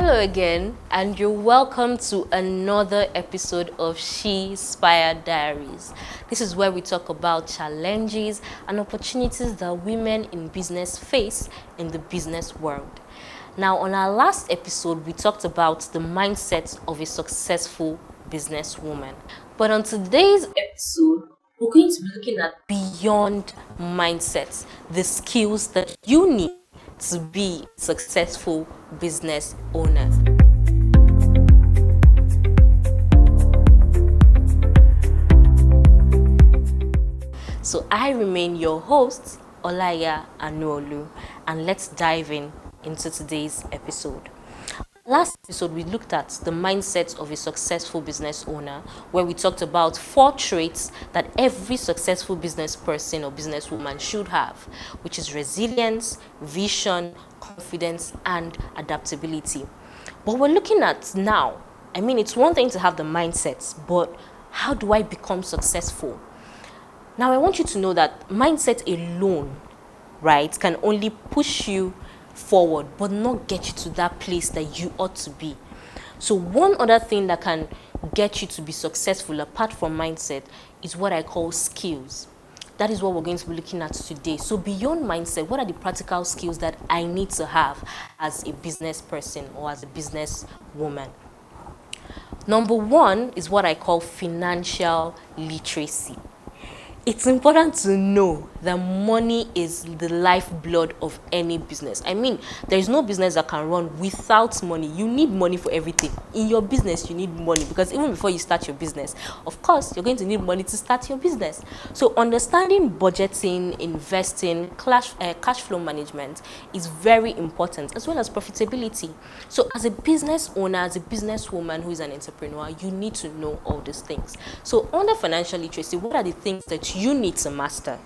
Hello again, and you're welcome to another episode of She-spire Diaries. This is where we talk about challenges and opportunities that women in business face in the business world. Now, on our last episode, we talked about the mindset of a successful businesswoman. But on today's episode, we're going to be looking at beyond mindsets, the skills that you need to be a successful business owner. So I remain your host, Olaya Anuolu, and let's dive into today's episode. Last episode, we looked at the mindset of a successful business owner, where we talked about 4 traits that every successful business person or businesswoman should have, which is resilience, vision, confidence, and adaptability. But we're looking at now, it's one thing to have the mindsets, but how do I become successful? Now, I want you to know that mindset alone, right, can only push you forward, but not get you to that place that you ought to be. So one other thing that can get you to be successful apart from mindset is what I call skills. That is what we're going to be looking at today. So beyond mindset, what are the practical skills that I need to have as a business person or as a business woman? Number 1 is what I call financial literacy. It's important to know that money is the lifeblood of any business. There is no business that can run without money. You need money for everything. In your business, you need money because even before you start your business, of course, you're going to need money to start your business. So understanding budgeting, investing, cash flow management is very important, as well as profitability. So as a business owner, as a businesswoman who is an entrepreneur, you need to know all these things. So under financial literacy, what are the things that you need to master?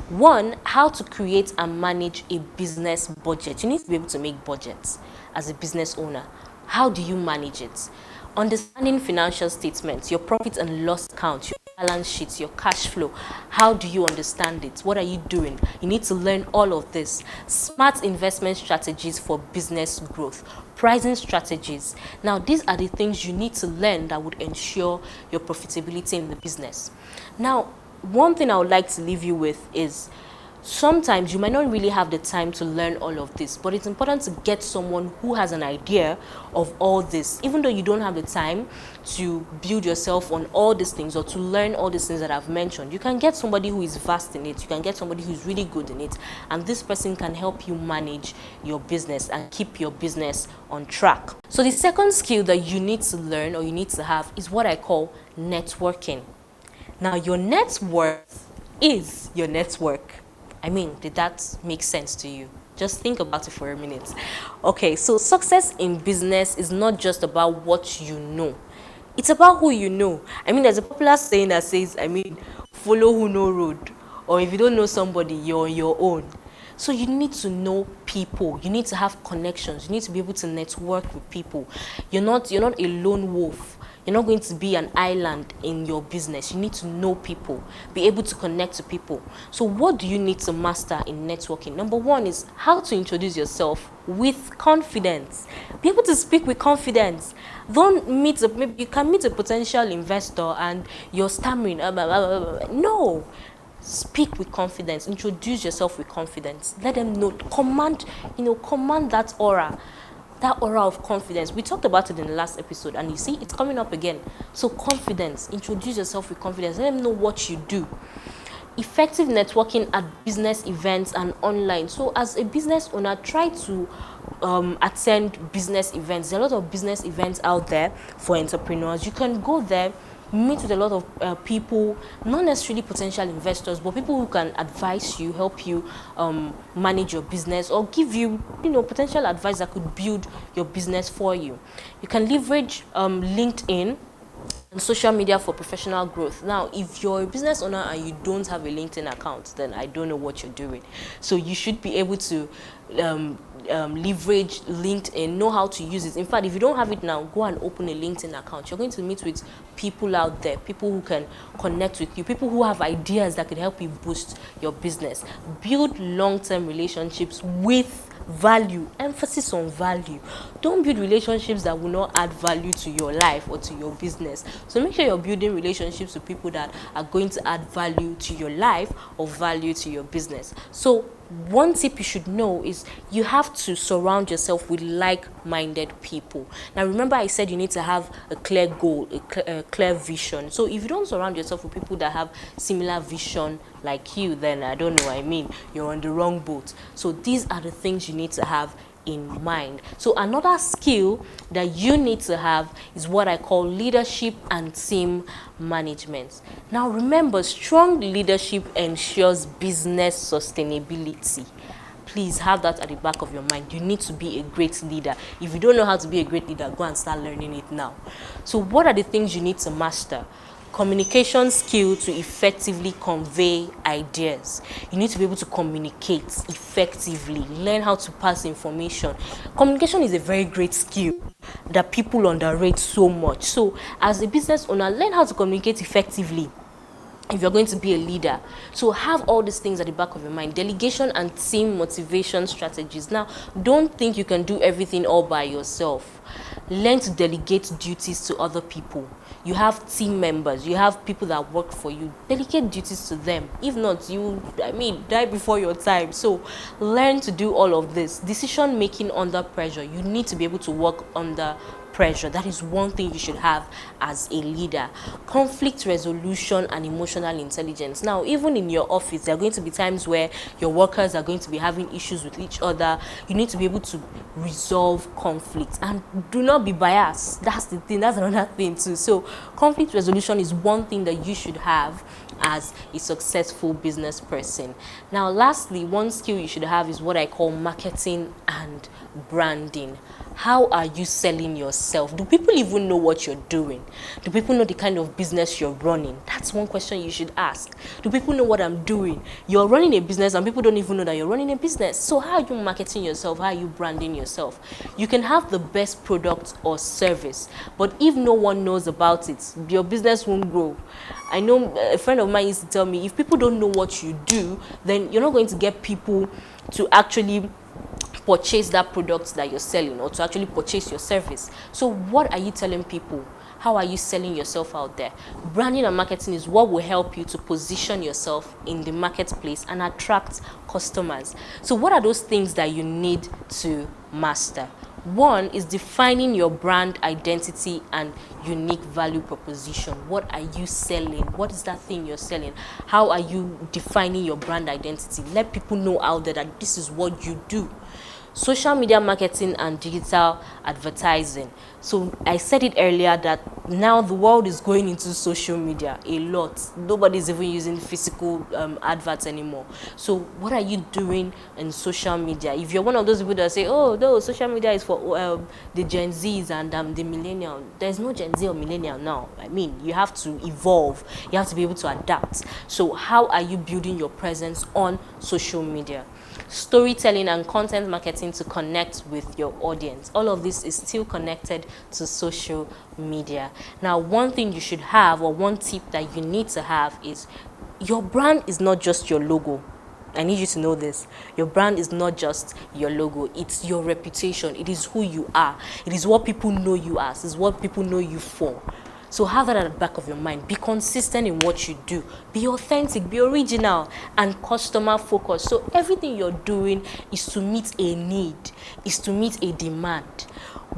1, how to create and manage a business budget. You need to be able to make budgets as a business owner. How do you manage it? Understanding financial statements, your profit and loss account, your balance sheets, your cash flow. How do you understand it? What are you doing? You need to learn all of this. Smart investment strategies for business growth. Pricing strategies. Now, these are the things you need to learn that would ensure your profitability in the business. Now, one thing I would like to leave you with is sometimes you might not really have the time to learn all of this, but it's important to get someone who has an idea of all this. Even though you don't have the time to build yourself on all these things or to learn all these things that I've mentioned, you can get somebody who is vast in it. You can get somebody who's really good in it, and this person can help you manage your business and keep your business on track. So the second skill that you need to learn or you need to have is what I call networking. Now, your net worth is your network. Did that make sense to you? Just think about it for a minute. Okay, so success in business is not just about what you know. It's about who you know. There's a popular saying that says, follow who know road. Or if you don't know somebody, you're on your own. So you need to know people. You need to have connections. You need to be able to network with people. You're not a lone wolf. You're not going to be an island in your business. You need to know people, be able to connect to people. So what do you need to master in networking? Number 1 is how to introduce yourself with confidence. Be able to speak with confidence. Maybe you can meet a potential investor and you're stammering. No. Speak with confidence. Introduce yourself with confidence. Let them know. Command that aura. That aura of confidence. We talked about it in the last episode, and you see it's coming up again. So confidence. Introduce yourself with confidence. Let them know what you do. Effective networking at business events and online. So as a business owner, try to attend business events. There are a lot of business events out there for entrepreneurs. You can go there, meet with a lot of people, not necessarily potential investors, but people who can advise you, help you manage your business, or give you, potential advice that could build your business for you. You can leverage LinkedIn and social media for professional growth. Now, if you're a business owner and you don't have a LinkedIn account, then I don't know what you're doing. So you should be able to leverage LinkedIn, know how to use it. In fact, if you don't have it now, go and open a LinkedIn account. You're going to meet with people out there, people who can connect with you, people who have ideas that can help you boost your business. Build long-term relationships with value, emphasis on value. Don't build relationships that will not add value to your life or to your business. So make sure you're building relationships with people that are going to add value to your life or value to your business. So one tip you should know is you have to surround yourself with like-minded people. Now remember, I said you need to have a clear goal, a clear vision. So if you don't surround yourself with people that have similar vision like you, then I don't know, I mean, you're on the wrong boat. So these are the things you need to have in mind. So another skill that you need to have is what I call leadership and team management. Now remember, strong leadership ensures business sustainability. Please have that at the back of your mind. You need to be a great leader. If you don't know how to be a great leader, go and start learning it now. So what are the things you need to master? Communication skill to effectively convey ideas. You need to be able to communicate effectively, learn how to pass information. Communication is a very great skill that people underrate so much. So as a business owner, learn how to communicate effectively if you're going to be a leader. So have all these things at the back of your mind. Delegation and team motivation strategies. Now, don't think you can do everything all by yourself. Learn to delegate duties to other people. You have team members, you have people that work for you. Delegate duties to them. If not, you, die before your time. So learn to do all of this. Decision making under pressure. You need to be able to work under pressure. That is one thing you should have as a leader. Conflict resolution and emotional intelligence. Now, even in your office, there are going to be times where your workers are going to be having issues with each other. You need to be able to resolve conflicts and do not be biased. That's the thing. That's another thing too. So conflict resolution is one thing that you should have as a successful business person. Now, lastly, one skill you should have is what I call marketing and branding. How are you selling yourself? Do people even know what you're doing? Do people know the kind of business you're running? That's one question you should ask. Do people know what I'm doing? You're running a business and people don't even know that you're running a business. So how are you marketing yourself? How are you branding yourself? You can have the best product or service, but if no one knows about it, your business won't grow. I know a friend of mine used to tell me, if people don't know what you do, then you're not going to get people to actually purchase that product that you're selling or to actually purchase your service. So what are you telling people? How are you selling yourself out there? Branding and marketing is what will help you to position yourself in the marketplace and attract customers. So what are those things that you need to master? One is defining your brand identity and unique value proposition. What are you selling? What is that thing you're selling? How are you defining your brand identity? Let people know out there that this is what you do. Social media marketing and digital advertising. So I said it earlier that now the world is going into social media a lot. Nobody's even using physical adverts anymore. So what are you doing in social media? If you're one of those people that say, oh, no, social media is for the Gen Zs and the millennial, there's no Gen Z or millennial now. I mean, you have to evolve. You have to be able to adapt. So how are you building your presence on social media? Storytelling and content marketing to connect with your audience. All of this is still connected to social media. Now, one thing you should have, or one tip that you need to have, is your brand is not just your logo. I need you to know this. Your brand is not just your logo. It's your reputation. It is who you are. It is what people know you as. It's what people know you for. So have that at the back of your mind. Be consistent in what you do. Be authentic, be original, and customer focused. So everything you're doing is to meet a need, is to meet a demand.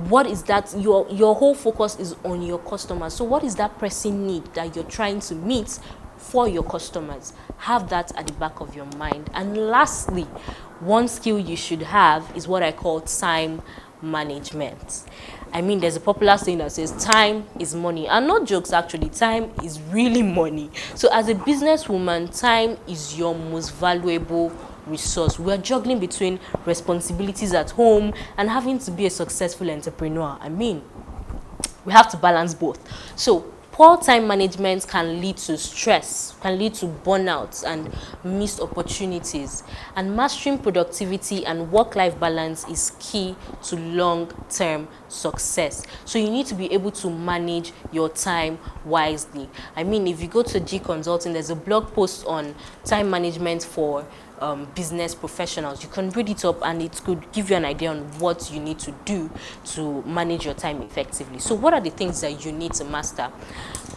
What is that? Your whole focus is on your customers. So what is that pressing need that you're trying to meet for your customers? Have that at the back of your mind. And lastly, one skill you should have is what I call time management. I mean, there's a popular saying that says time is money, and not jokes, actually. Time is really money. So as a businesswoman, time is your most valuable resource. We're juggling between responsibilities at home and having to be a successful entrepreneur. I mean, we have to balance both. So Poor time management can lead to stress, can lead to burnout and missed opportunities. And mastering productivity and work-life balance is key to long-term success. So you need to be able to manage your time wisely. I mean, if you go to G Consulting, there's a blog post on time management for business professionals. You can read it up and it could give you an idea on what you need to do to manage your time effectively. So what are the things that you need to master?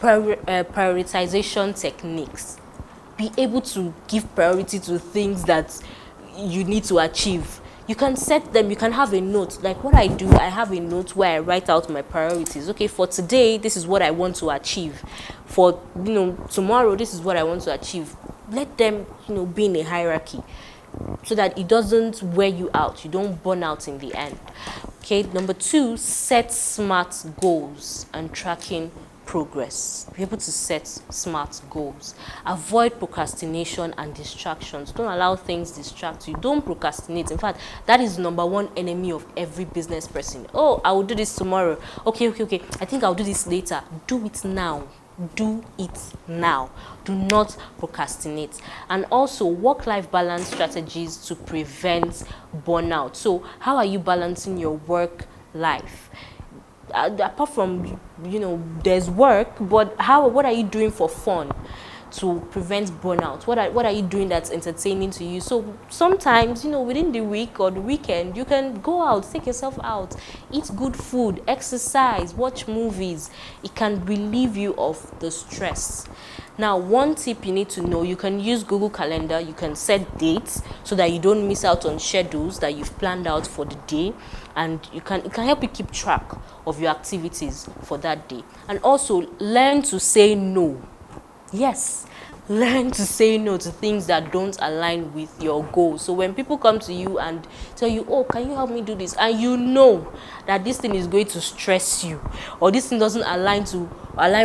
Prioritization techniques. Be able to give priority to things that you need to achieve. You can set them, you can have a note. Like what I do, I have a note where I write out my priorities. Okay, for today, this is what I want to achieve. For, tomorrow, this is what I want to achieve. Let them, be in a hierarchy so that it doesn't wear you out. You don't burn out in the end. Okay, number 2, set smart goals and tracking progress. Be able to set smart goals. Avoid procrastination and distractions. Don't allow things distract you. Don't procrastinate. In fact, that is number one enemy of every business person. Oh, I will do this tomorrow. Okay. I think I'll do this later. Do it now. Do it now. Do not procrastinate. And also work-life balance strategies to prevent burnout. So how are you balancing your work life? Apart from, there's work, but what are you doing for fun to prevent burnout? What are you doing that's entertaining to you? So sometimes, within the week or the weekend, you can go out, take yourself out, eat good food, exercise, watch movies. It can relieve you of the stress. Now, one tip you need to know, you can use Google Calendar. You can set dates so that you don't miss out on schedules that you've planned out for the day, and it can help you keep track of your activities for that day. And also learn to say no. Yes, learn to say no to things that don't align with your goals. So when people come to you and tell you, oh, can you help me do this, and you know that this thing is going to stress you, or this thing doesn't align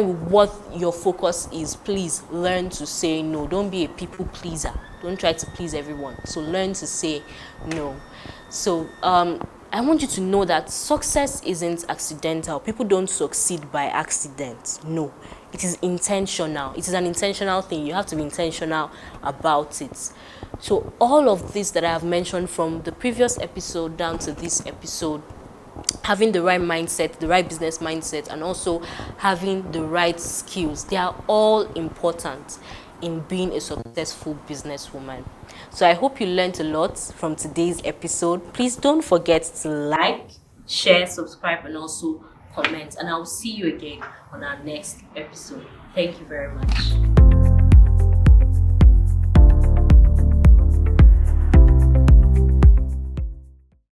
with what your focus is, please learn to say no. Don't be a people pleaser. Don't try to please everyone. So learn to say no. So I want you to know that success isn't accidental. People don't succeed by accident. No, it is intentional. It is an intentional thing. You have to be intentional about it. So all of this that I have mentioned from the previous episode down to this episode, having the right mindset, the right business mindset, and also having the right skills, they are all important in being a successful businesswoman. So I hope you learned a lot from today's episode. Please don't forget to like, share, subscribe, and also comment. And I'll see you again on our next episode. Thank you very much.